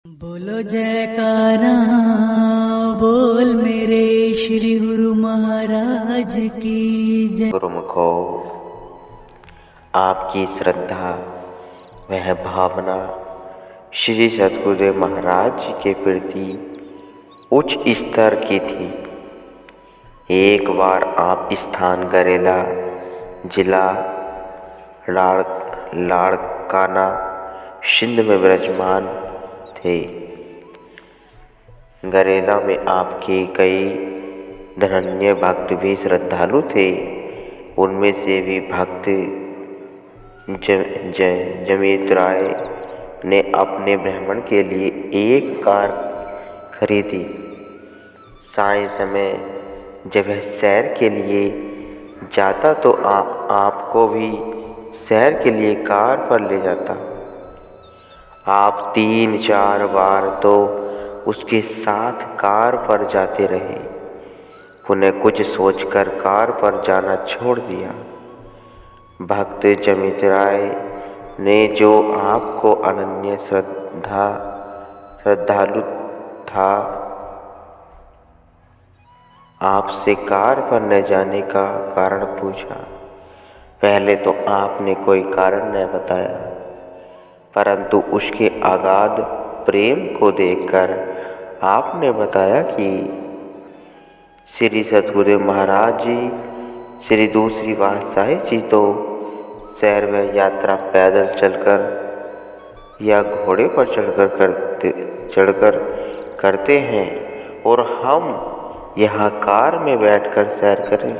बोलो जयकारा बोल मेरे श्री गुरु महाराज की जय। गुरुमुखो, आपकी श्रद्धा वह भावना श्री सद्गुरुदेव महाराज जी के प्रति उच्च स्तर की थी। एक बार आप स्थान गरेला, जिला लाड़काना, सिंध में विराजमान थे। गरेला में आपके कई धन्य भक्त भी श्रद्धालु थे। उनमें से भी भक्त जमीत राय ने अपने भ्रमण के लिए एक कार खरीदी। साय समय जब वह सैर के लिए जाता तो आपको भी सैर के लिए कार पर ले जाता। आप 3-4 बार तो उसके साथ कार पर जाते रहे। उन्हें कुछ सोचकर कार पर जाना छोड़ दिया। भक्त जमीत राय ने, जो आपको अनन्य श्रद्धालु था, आपसे कार पर न जाने का कारण पूछा। पहले तो आपने कोई कारण न बताया, परंतु उसके अगाध प्रेम को देखकर आपने बताया कि श्री सद्गुरुदेव महाराज जी, श्री दूसरी पातशाही जी तो सैर व यात्रा पैदल चलकर या घोड़े पर चढ़कर करते हैं, और हम यहाँ कार में बैठकर सैर करें,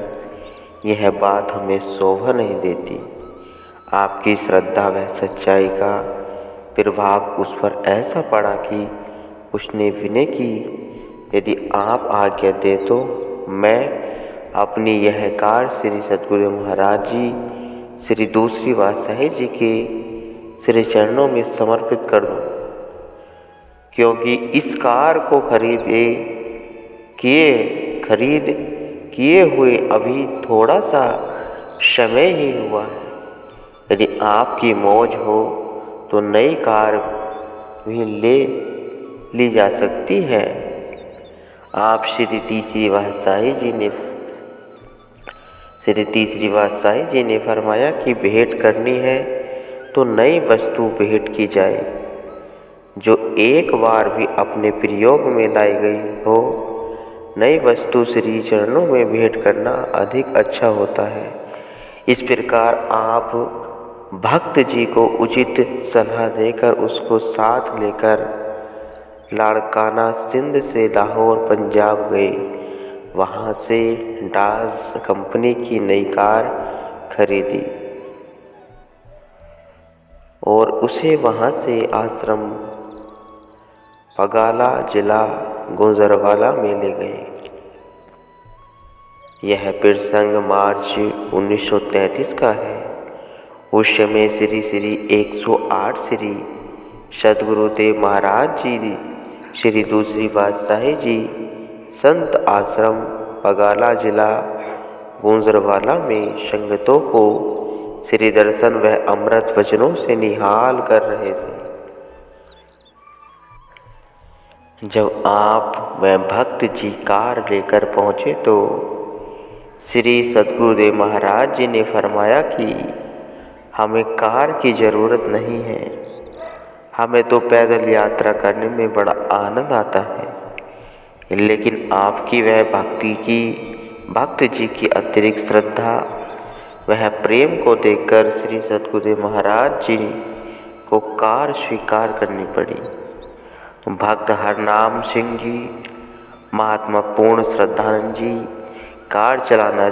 यह बात हमें शोभा नहीं देती। आपकी श्रद्धा व सच्चाई का प्रभाव उस पर ऐसा पड़ा कि उसने विनय की, यदि आप आज्ञा दे तो मैं अपनी यह कार श्री सद्गुरु महाराज जी, श्री दूसरी पातशाही जी के श्री चरणों में समर्पित कर दूं, क्योंकि इस कार को खरीद किए हुए अभी थोड़ा सा समय ही हुआ है। यदि आपकी मौज हो तो नई कार भी ले ली जा सकती है। आप श्री तीसरी पातशाही जी ने फरमाया कि भेंट करनी है तो नई वस्तु भेंट की जाए, जो एक बार भी अपने प्रयोग में लाई गई हो। नई वस्तु श्री चरणों में भेंट करना अधिक अच्छा होता है। इस प्रकार आप भक्त जी को उचित सलाह देकर उसको साथ लेकर लाड़काना सिंध से लाहौर पंजाब गए। वहाँ से डाज कंपनी की नई कार खरीदी और उसे वहाँ से आश्रम पगाला, जिला गुजरावाला में ले गए। यह प्रसंग मार्च 1933 का है। उस समय श्री 108 श्री सद्गुरुदेव महाराज जी, श्री दूसरी पातशाही जी संत आश्रम पगाला, जिला गुजरावाला में संगतों को श्री दर्शन व अमृत वचनों से निहाल कर रहे थे। जब आप व भक्त जी कार लेकर पहुँचे तो श्री सद्गुरुदेव महाराज जी ने फरमाया कि हमें कार की ज़रूरत नहीं है, हमें तो पैदल यात्रा करने में बड़ा आनंद आता है। लेकिन आपकी वह भक्त जी की अतिरिक्त श्रद्धा, वह प्रेम को देखकर श्री सद्गुरुदेव महाराज जी को कार स्वीकार करनी पड़ी। भक्त हरनाम सिंह जी, महात्मा पूर्ण श्रद्धानंद जी कार चलाना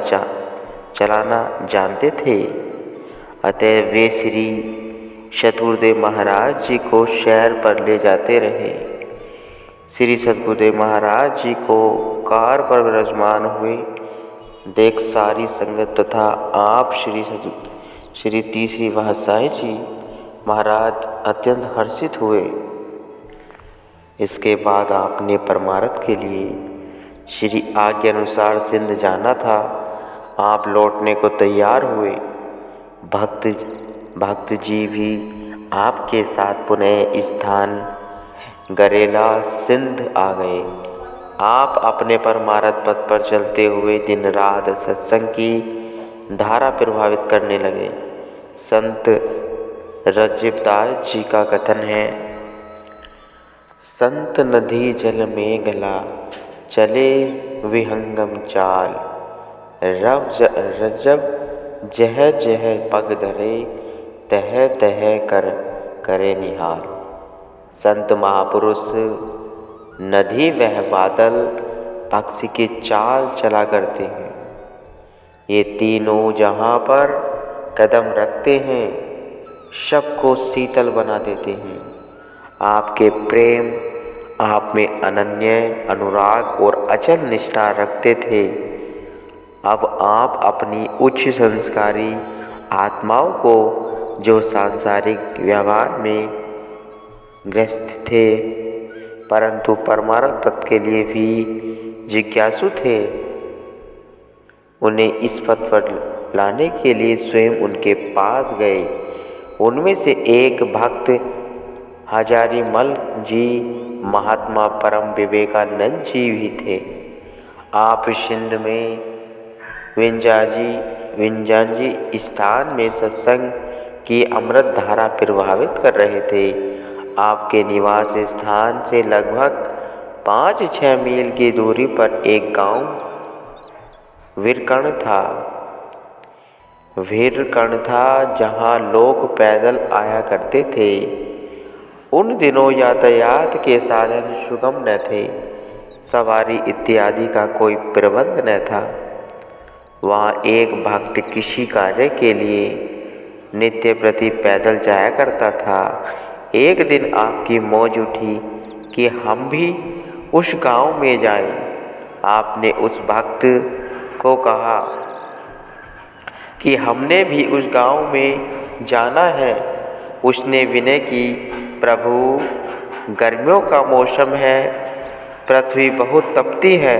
जानते थे, अतः वे श्री सद्गुरुदेव महाराज जी को सैर पर ले जाते रहे। श्री सद्गुरुदेव महाराज जी को कार पर विराजमान हुए देख सारी संगत तथा आप श्री तीसरी पातशाही जी महाराज अत्यंत हर्षित हुए। इसके बाद आपने परमार्थ के लिए श्री आज्ञा अनुसार सिंध जाना था। आप लौटने को तैयार हुए। भक्त जी भी आपके साथ पुनः स्थान गरेला सिंध आ गए। आप अपने परमार्थ पथ पर चलते हुए दिन रात सत्संग की धारा प्रभावित करने लगे। संत रज्जिबदास जी का कथन है, संत नदी जल में गला, चले विहंगम चाल, रजब जह जह पग धरे, तह तह कर करे निहाल। संत महापुरुष नदी वह बादल पक्षी की चाल चला करते हैं। ये तीनों जहाँ पर कदम रखते हैं सबको शीतल बना देते हैं। आपके प्रेम आप में अनन्य अनुराग और अचल निष्ठा रखते थे। अब आप अपनी उच्च संस्कारी आत्माओं को जो सांसारिक व्यवहार में ग्रस्त थे परंतु परमार्थ पथ के लिए भी जिज्ञासु थे, उन्हें इस पथ पर लाने के लिए स्वयं उनके पास गए। उनमें से एक भक्त हजारीमल जी महात्मा परम विवेकानंद जी भी थे। आप सिंध में विंजाजी स्थान में सत्संग की अमृत धारा प्रभावित कर रहे थे। आपके निवास स्थान से लगभग 5-6 मील की दूरी पर एक गांव वीरकर्ण था जहां लोग पैदल आया करते थे। उन दिनों यातायात के साधन सुगम न थे, सवारी इत्यादि का कोई प्रबंध न था। वहाँ एक भक्त किसी कार्य के लिए नित्य प्रति पैदल जाया करता था। एक दिन आपकी मौज उठी कि हम भी उस गांव में जाएं। आपने उस भक्त को कहा कि हमने भी उस गांव में जाना है। उसने विनय की, प्रभु गर्मियों का मौसम है, पृथ्वी बहुत तपती है,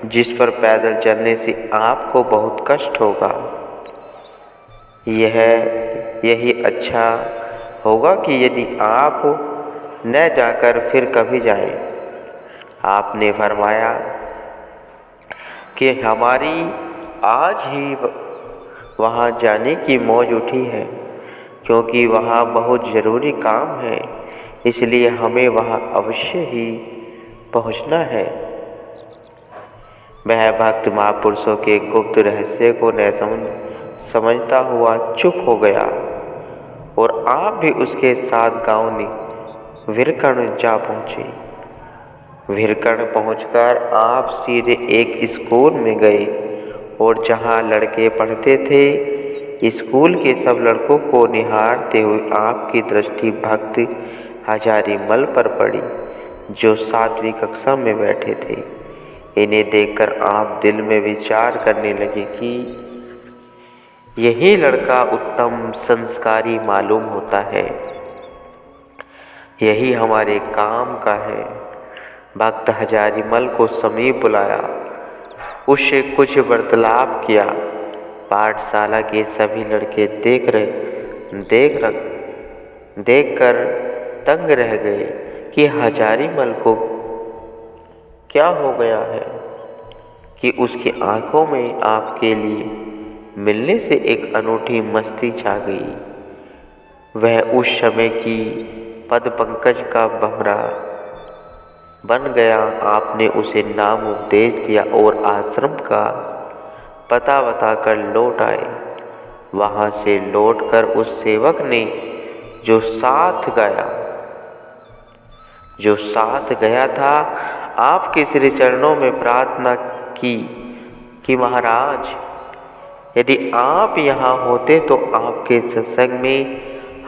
जिस पर पैदल चलने से आपको बहुत कष्ट होगा। यही अच्छा होगा कि यदि आप न जाकर फिर कभी जाएं। आपने फरमाया कि हमारी आज ही वहाँ जाने की मौज उठी है, क्योंकि वहाँ बहुत ज़रूरी काम है, इसलिए हमें वहाँ अवश्य ही पहुँचना है। वह भक्त महापुरुषों के गुप्त रहस्य को न समझता हुआ चुप हो गया और आप भी उसके साथ गांव वीरकर्ण जा पहुँचे। वीरकर्ण पहुंचकर आप सीधे एक स्कूल में गए और जहां लड़के पढ़ते थे, स्कूल के सब लड़कों को निहारते हुए आपकी दृष्टि भक्त हजारीमल पर पड़ी, जो 7वीं कक्षा में बैठे थे। इन्हें देखकर आप दिल में विचार करने लगे कि यही लड़का उत्तम संस्कारी मालूम होता है, यही हमारे काम का है। भक्त हजारीमल को समीप बुलाया, उससे कुछ वार्तालाप किया। पाठशाला के सभी लड़के देखकर तंग रह गए कि हजारीमल को क्या हो गया है कि उसकी आंखों में आपके लिए मिलने से एक अनूठी मस्ती छा गई। वह उस समय की पद पंकज का भंवरा बन गया। आपने उसे नाम उपदेश दिया और आश्रम का पता बताकर लौट आए। वहाँ से लौटकर उस सेवक ने जो साथ गया था आपके श्री चरणों में प्रार्थना की कि महाराज, यदि आप यहाँ होते तो आपके सत्संग में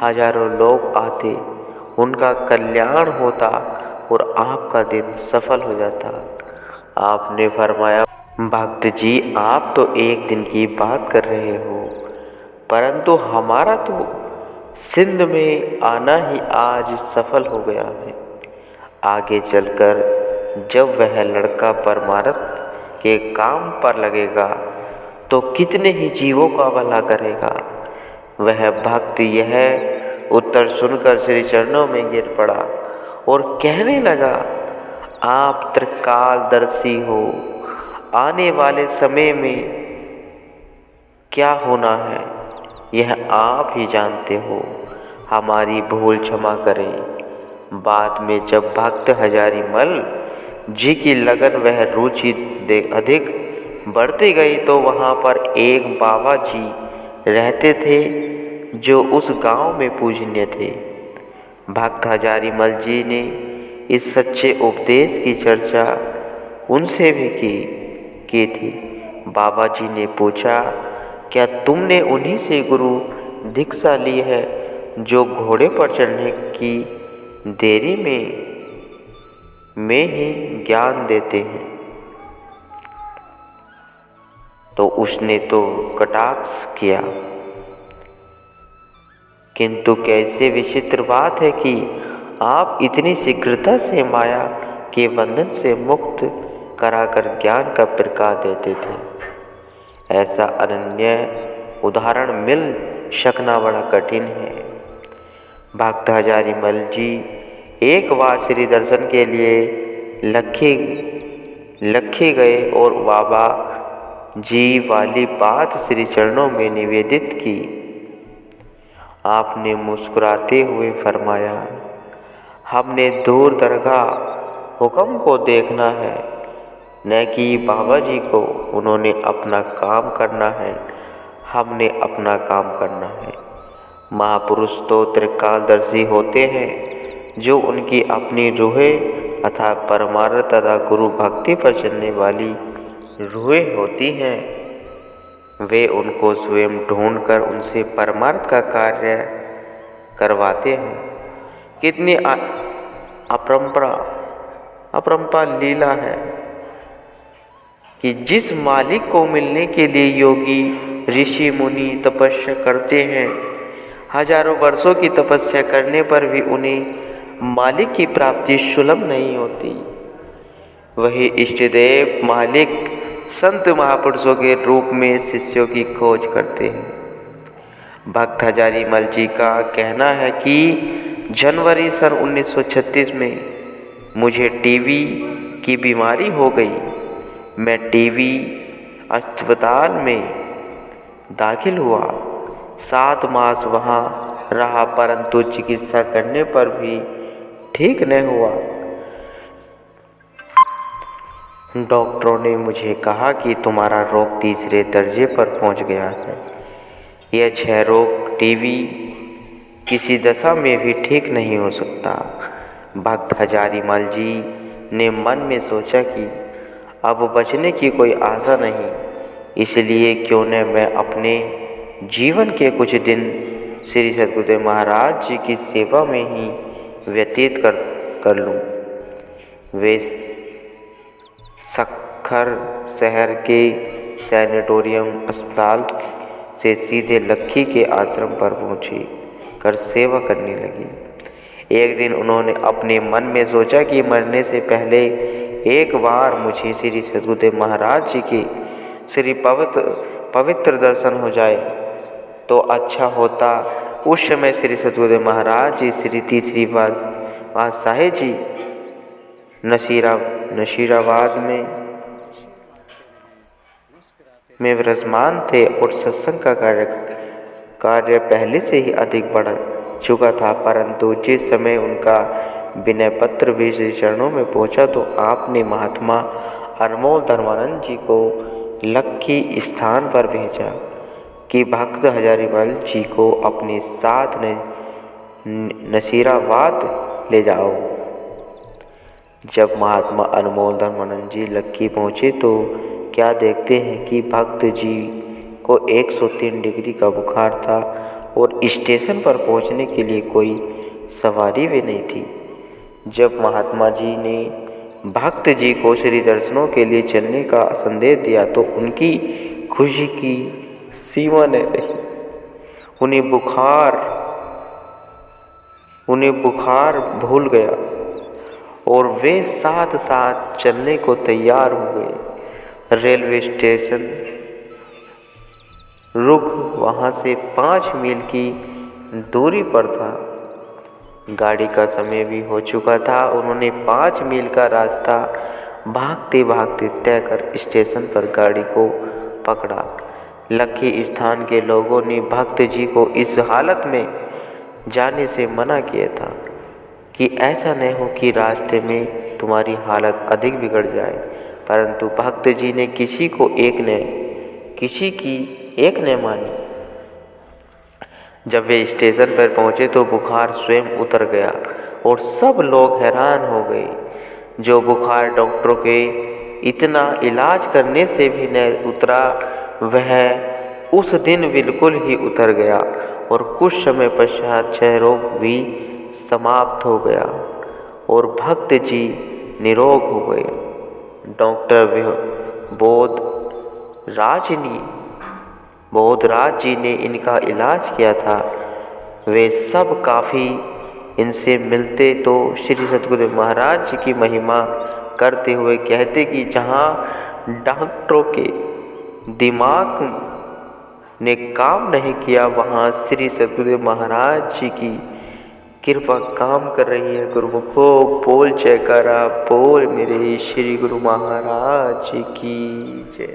हजारों लोग आते, उनका कल्याण होता और आपका दिन सफल हो जाता। आपने फरमाया, भक्त जी, आप तो एक दिन की बात कर रहे हो, परंतु हमारा तो सिंध में आना ही आज सफल हो गया है। आगे चलकर जब वह लड़का परमार्थ के काम पर लगेगा तो कितने ही जीवों का भला करेगा। वह भक्त यह उत्तर सुनकर श्री चरणों में गिर पड़ा और कहने लगा, आप त्रिकालदर्शी हो, आने वाले समय में क्या होना है यह आप ही जानते हो, हमारी भूल क्षमा करें। बाद में जब भक्त हजारीमल जी की लगन वह रुचि अधिक बढ़ती गई तो वहाँ पर एक बाबा जी रहते थे जो उस गांव में पूजनीय थे। भक्त हजारीमल जी ने इस सच्चे उपदेश की चर्चा उनसे भी की थी। बाबा जी ने पूछा, क्या तुमने उन्हीं से गुरु दीक्षा ली है जो घोड़े पर चढ़ने की देरी में ही ज्ञान देते हैं? तो उसने तो कटाक्ष किया, किंतु कैसे विचित्र बात है कि आप इतनी शीघ्रता से माया के बंधन से मुक्त कराकर ज्ञान का प्रकाश देते थे। ऐसा अनन्य उदाहरण मिल सकना बड़ा कठिन है। भक्त हजारीमल जी एक बार श्री दर्शन के लिए लखी गए और बाबा जी वाली बात श्री चरणों में निवेदित की। आपने मुस्कुराते हुए फरमाया, हमने दूर दरगाह हुक्म को देखना है, न कि बाबा जी को। उन्होंने अपना काम करना है, हमने अपना काम करना है। महापुरुष तो त्रिकालदर्शी होते हैं जो उनकी अपनी रूहें अथा परमार्थ तथा गुरु भक्ति पर चलने वाली रूहें होती हैं। वे उनको स्वयं ढूंढकर उनसे परमार्थ का कार्य करवाते हैं। कितनी अपरंपार लीला है कि जिस मालिक को मिलने के लिए योगी ऋषि मुनि तपस्या करते हैं, हजारों वर्षों की तपस्या करने पर भी उन्हें मालिक की प्राप्ति सुलभ नहीं होती। वही इष्टदेव मालिक संत महापुरुषों के रूप में शिष्यों की खोज करते हैं। भक्त हजारीमल जी का कहना है कि जनवरी सन 1936 में मुझे टीबी की बीमारी हो गई। मैं टीबी अस्पताल में दाखिल हुआ। 7 मास वहाँ रहा, परंतु चिकित्सा करने पर भी ठीक नहीं हुआ। डॉक्टरों ने मुझे कहा कि तुम्हारा रोग तीसरे दर्जे पर पहुंच गया है। यह 6 रोग टीबी किसी दशा में भी ठीक नहीं हो सकता। भक्त हजारीमल जी ने मन में सोचा कि अब बचने की कोई आशा नहीं, इसलिए क्यों न मैं अपने जीवन के कुछ दिन श्री सद्गुरुदेव महाराज जी की सेवा में ही व्यतीत कर लूँ। वे सखर शहर के सैनिटोरियम अस्पताल से सीधे लखी के आश्रम पर पहुँची कर सेवा करने लगी। एक दिन उन्होंने अपने मन में सोचा कि मरने से पहले एक बार मुझे श्री सद्गुरुदेव महाराज जी के श्री पवित्र दर्शन हो जाए तो अच्छा होता। उस समय श्री सद्गुरुदेव महाराज जी श्री तीसरी पातशाही जी नशीराबाद में विराजमान थे और सत्संग का कार्य पहले से ही अधिक बढ़ चुका था। परंतु जिस समय उनका विनय पत्र भी श्री चरणों में पहुंचा तो आपने महात्मा अनमोल धर्मानंद जी को लखी स्थान पर भेजा कि भक्त हजारीमल जी को अपने साथ नशीराबाद ले जाओ। जब महात्मा अनमोल धर्मानंद जी लखी पहुँचे तो क्या देखते हैं कि भक्त जी को 103 डिग्री का बुखार था और स्टेशन पर पहुंचने के लिए कोई सवारी भी नहीं थी। जब महात्मा जी ने भक्त जी को श्री दर्शनों के लिए चलने का संदेश दिया तो उनकी खुशी की सीमा नहीं रही। उन्हें बुखार भूल गया और वे साथ साथ चलने को तैयार हो गए। रेलवे स्टेशन रुक वहाँ से 5 मील की दूरी पर था। गाड़ी का समय भी हो चुका था। उन्होंने 5 मील का रास्ता भागते भागते तय कर स्टेशन पर गाड़ी को पकड़ा। लखी स्थान के लोगों ने भक्त जी को इस हालत में जाने से मना किया था कि ऐसा न हो कि रास्ते में तुम्हारी हालत अधिक बिगड़ जाए, परंतु भक्त जी ने किसी की एक ने मानी। जब वे स्टेशन पर पहुंचे तो बुखार स्वयं उतर गया और सब लोग हैरान हो गए। जो बुखार डॉक्टरों के इतना इलाज करने से भी न उतरा, वह उस दिन बिल्कुल ही उतर गया और कुछ समय पश्चात क्षय रोग भी समाप्त हो गया और भक्त जी निरोग हो गए। डॉक्टर बोधराज जी ने इनका इलाज किया था। वे सब काफ़ी इनसे मिलते तो श्री सद्गुरुदेव महाराज जी की महिमा करते हुए कहते कि जहाँ डॉक्टरों के दिमाग ने काम नहीं किया, वहाँ श्री सद्गुरुदेव महाराज जी की कृपा काम कर रही है। गुरुमुखो बोल जयकारा बोल मेरे श्री गुरु महाराज जी की जय।